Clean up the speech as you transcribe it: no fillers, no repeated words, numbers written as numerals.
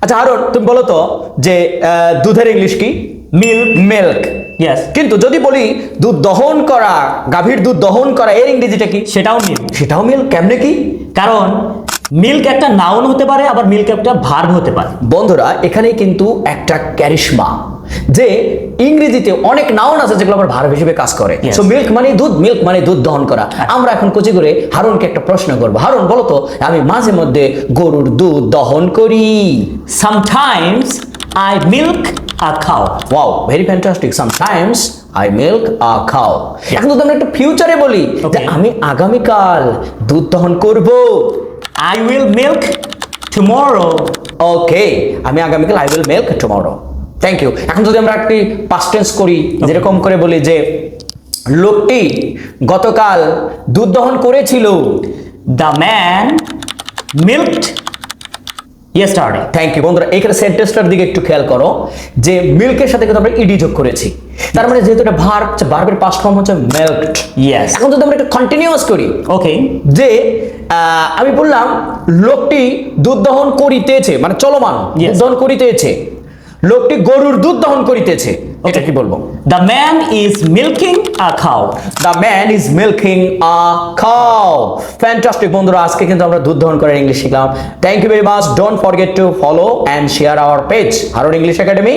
আচ্ছা হারুন, তুমি বলো তো যে দুধের ইংলিশ কি? মিল্ক। মিল্ক। ইয়েস। কিন্তু যদি বলি দুধ দহন করা, গাভীর দুধ দহন করা, এর ইংরেজিটা কি? সেটাও মিল্ক। সেটাও মিল্ক। কেমনে কি? কারণ মিল্ক একটা নাউন হতে পারে, আবার মিল্ক একটা ভার্ব হতে পারে। বন্ধুরা, এখানে কিন্তু একটা ক্যারিশমা যে ইংরেজিতে অনেক নাউন আছে যেগুলো আবার ভার্ব হিসেবে কাজ করে। Yes. সো মিল্ক মানে দুধ, মিল্ক মানে দুধ দহন করা। আমরা এখন কুচি করে হারুনকে একটা প্রশ্ন করবো। হারুন বলো তো, আমি মাঝে মধ্যে গরুর দুধ দহন করি। Sometimes I milk a cow. Wow, very fantastic. Sometimes I milk a cow. এখন যদি আমরা একটা ফিউচারে বলি যে Okay. আমি আগামীকাল দুধ দহন করব। I will milk tomorrow. Okay, আমি আগামীকাল I will milk tomorrow. Thank you. এখন যদি আমরা একটি পাস্ট টেন্স করি, যেরকম করে বলি যে লোকটি গতকাল দুধ দহন করেছিল। The man milked yesterday. Thank you. বন্ধুরা, এখানে সেন্টেন্সটার দিকে একটু খেয়াল করো যে মিল্কের সাথে কিন্তু আমরা ইডি যোগ করেছি। তার মানে যেহেতু এটা ভার্ব, ভার্বের পাস্ট ফর্ম হচ্ছে মিল্কড। Yes. এখন যদি আমরা এটা কন্টিনিউয়াস করি Okay. যে আমি বললাম লোকটি দুধ দহন করিতেছে, মানে চলমান Yes. দুধ দহন করিতেছে। লোকটি গরুর দুধ দহন করিতেছে, এটা কি বলবো? The man is milking a cow. The man is milking a cow. Fantastic বন্ধুরা, আজকে কিন্তু আমরা দুধ দহন করার ইংলিশ শিখলাম। Thank you very much. Don't forget to follow and share our page Harun English academy.